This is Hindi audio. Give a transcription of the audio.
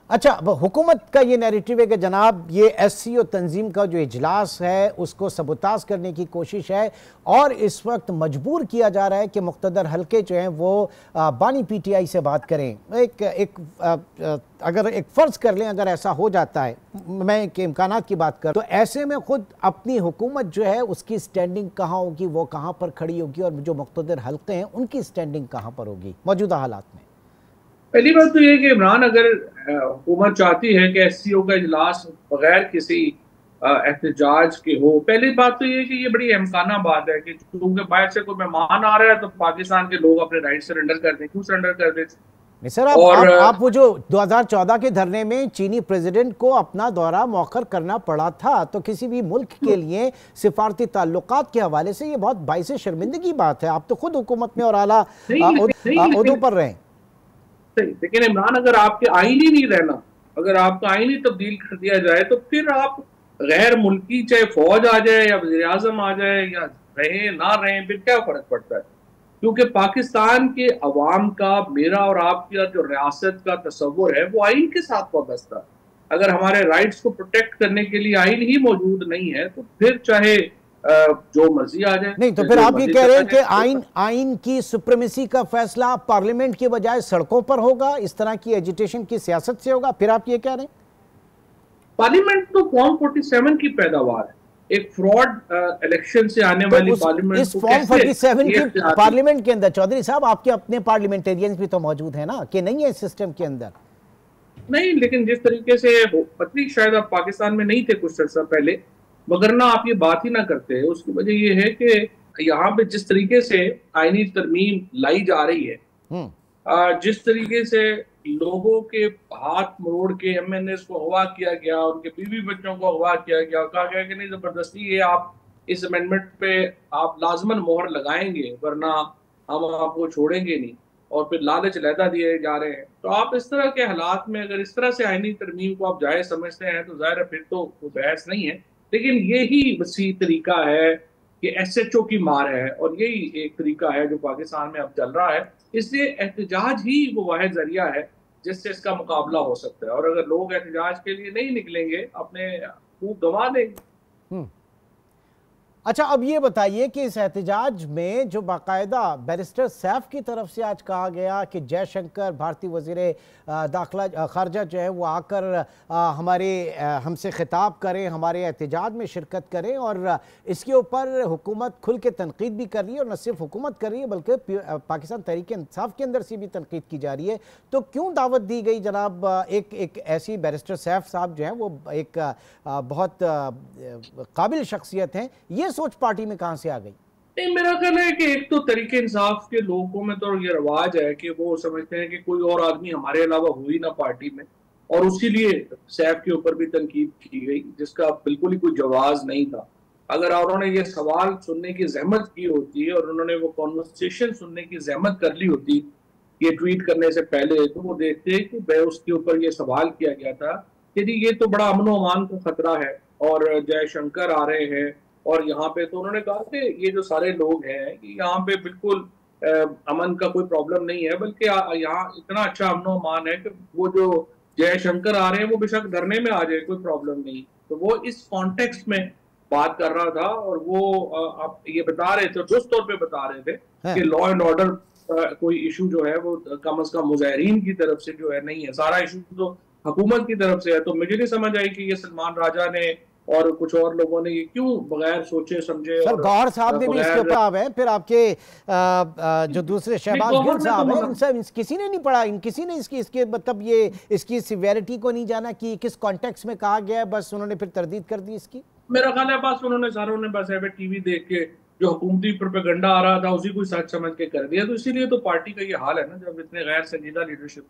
अच्छा, अब हुकूमत का ये नैरेटिव है कि जनाब ये एससीओ तंजीम का जो इजलास है उसको सबूताज करने की कोशिश है और इस वक्त मजबूर किया जा रहा है कि मुख्तदर हल्के जो हैं वो बानी पीटीआई से बात करें। अगर एक फ़र्ज़ कर लें, अगर ऐसा हो जाता है, मैं के इम्कानात की बात कर, तो ऐसे में ख़ुद अपनी हुकूमत जो है उसकी स्टैंडिंग कहाँ होगी, वो कहाँ पर खड़ी होगी और जो मुख्तदर हल्के हैं उनकी स्टैंडिंग कहाँ पर होगी मौजूदा हालात में? पहली बात तो ये कि इमरान अगर हुकूमत चाहती है कि एससीओ का इजलास बगैर किसी एहतजाज के हो, पहली बात तो ये कि ये बड़ी अहमकाना बात है कि क्योंकि बाहर से कोई मेहमान आ रहा है तो पाकिस्तान के लोग अपने राइट सरेंडर कर दें। क्यों सरेंडर कर दें? नहीं सर, और आप वो जो 2014 के धरने में चीनी प्रेसिडेंट को अपना दौरा मौखर करना पड़ा था, तो किसी भी मुल्क के लिए सिफारती ताल्लुकात के हवाले से ये बहुत बाइसे शर्मिंदगी की बात है। आप तो खुद हुकूमत में और आला ओहदों पर रहे। लेकिन इमरान, अगर आपके आईन ही नहीं रहना, अगर आपका आईन ही तब्दील कर दिया जाए तो फिर आप गैर मुल्की, चाहे फौज आ जाए या वज़ीर आज़म आ जाए या रहे ना रहे, फिर क्या फर्क पड़ता है? क्योंकि पाकिस्तान के अवाम का, मेरा और आपका जो रियासत का तस्वुर है वो आइन के साथ वाबस्ता है। अगर हमारे राइट्स को प्रोटेक्ट करने के लिए आइन ही मौजूद नहीं है तो फिर चाहे जो मर्जी आ जाए, नहीं, तो फिर जो आप ये मर्जी कह रहे चला हैं कि जाए। आइन की सुप्रीमेसी का फैसला पार्लियामेंट की बजाय सड़कों पर होगा, इस तरह की एजिटेशन की सियासत से होगा, फिर आप ये कह रहे हैं? पार्लियामेंट तो फॉर्म 47 की पैदावार है। एक फ्रॉड इलेक्शन से आने तो वाली पार्लियामेंट इस को फॉर्म कैसे 47 ये की इख्तियार दी? पार्लियामेंट के अंदर चौधरी साहब आपके अपने पार्लियामेंटेरियंस भी तो मौजूद है ना, कि नहीं है इस सिस्टम के अंदर? नहीं, लेकिन जिस तरीके से पत्नी, शायद आप पाकिस्तान में नहीं थे कुछ अर्सा पहले, मगर ना आप ये बात ही ना करते। उसकी वजह ये है कि यहाँ पे जिस तरीके से आईनी तरमीम लाई जा रही है, हम्म। जिस तरीके से लोगों के हाथ मरोड़ के एमएनएस को अगवा किया गया, उनके बीवी बच्चों को अगवा किया गया, कहा गया कि नहीं, जबरदस्ती ये आप इस अमेंडमेंट पे आप लाजमन मोहर लगाएंगे वरना हम आपको छोड़ेंगे नहीं, और फिर लालच लहदा दिए जा रहे हैं। तो आप इस तरह के हालात में अगर इस तरह से आईनी तरमीम को आप जायज समझते हैं तो जाहिर है फिर तो कोई बहस नहीं है। लेकिन यही वसी तरीका है कि एसएचओ की मार है, और यही एक तरीका है जो पाकिस्तान में अब चल रहा है। इसलिए एहतजाज ही वो वाहिद जरिया है जिससे इसका मुकाबला हो सकता है, और अगर लोग एहतजाज के लिए नहीं निकलेंगे अपने खूब गंवा देंगे। हम्म। अच्छा, अब ये बताइए कि इस एहतजाज में जो बाकायदा बैरिस्टर सैफ की तरफ से आज कहा गया कि जयशंकर भारतीय वजीर दाखिला खारजा जो है वो आकर हमसे खिताब करें, हमारे एहतजाज में शिरकत करें, और इसके ऊपर हुकूमत खुल के तनकीद भी कर रही है, और न सिर्फ हुकूमत कर रही है बल्कि पाकिस्तान तहरीक इंसाफ के अंदर से भी तनकीद की जा रही है। तो क्यों दावत दी गई जनाब? एक ऐसी बैरिस्टर सैफ साहब जो हैं वो एक बहुत काबिल शख्सियत हैं, ये सोच पार्टी में कहां से आ गई? नहीं, मेरा ख्याल है कि एक तो तरीके इंसाफ के लोगों में तो ये रवाज है कि वो समझते हैं कि कोई और आदमी हमारे अलावा हो ही ना पार्टी में, और उसी लिए सैफ के ऊपर भी तनकीद की गई जिसका बिल्कुल ही कोई जवाब नहीं था। अगर उन्होंने ये सवाल सुनने की जहमत की होती और उन्होंने वो कॉन्वर्सेशन सुनने की जहमत कर ली होती ये ट्वीट करने से पहले, तो वो देखते कि उसके ऊपर ये सवाल किया गया था कि जी ये तो बड़ा अमन अमान का खतरा है और जयशंकर आ रहे हैं, और यहाँ पे तो उन्होंने कहा कि ये जो सारे लोग हैं कि यहाँ पे बिल्कुल अमन का कोई प्रॉब्लम नहीं है, बल्कि यहाँ इतना अच्छा अमन अमान है कि वो जो जयशंकर आ रहे हैं वो बेशक धरने में आ जाए, कोई प्रॉब्लम नहीं। तो वो इस कॉन्टेक्स्ट में बात कर रहा था, और वो आप ये बता रहे थे, दुरुस्त तौर पे बता रहे थे कि लॉ एंड ऑर्डर कोई इशू जो है वो कम अज कम मुजाहिरीन की तरफ से जो है नहीं है, सारा इशू तो हुकूमत की तरफ से है। तो मुझे नहीं समझ आई कि ये सलमान राजा ने और कुछ और लोगों ने ये क्यों बगैर सोचे समझे, सर और गौहर साहब ने भी इसके ऊपर आप हैं, फिर आपके जो दूसरे शहबाज गिल साहब हैं, इनसे किसी ने नहीं पढ़ा, किसी ने इसके मतलब ये इसकी सिवियरिटी को नहीं जाना कि किस कॉन्टेक्स्ट में कहा गया है, बस उन्होंने फिर तरदीद कर दी इसकी। मेरा ख्याल है बस उन्होंने सारों ने बस टीवी देख के जो हुकूमती प्रोपेगेंडा आ रहा था उसी को सच समझ के कर दिया। तो इसीलिए तो पार्टी का ये हाल है ना, जब इतने गैर संजीदा लीडरशिप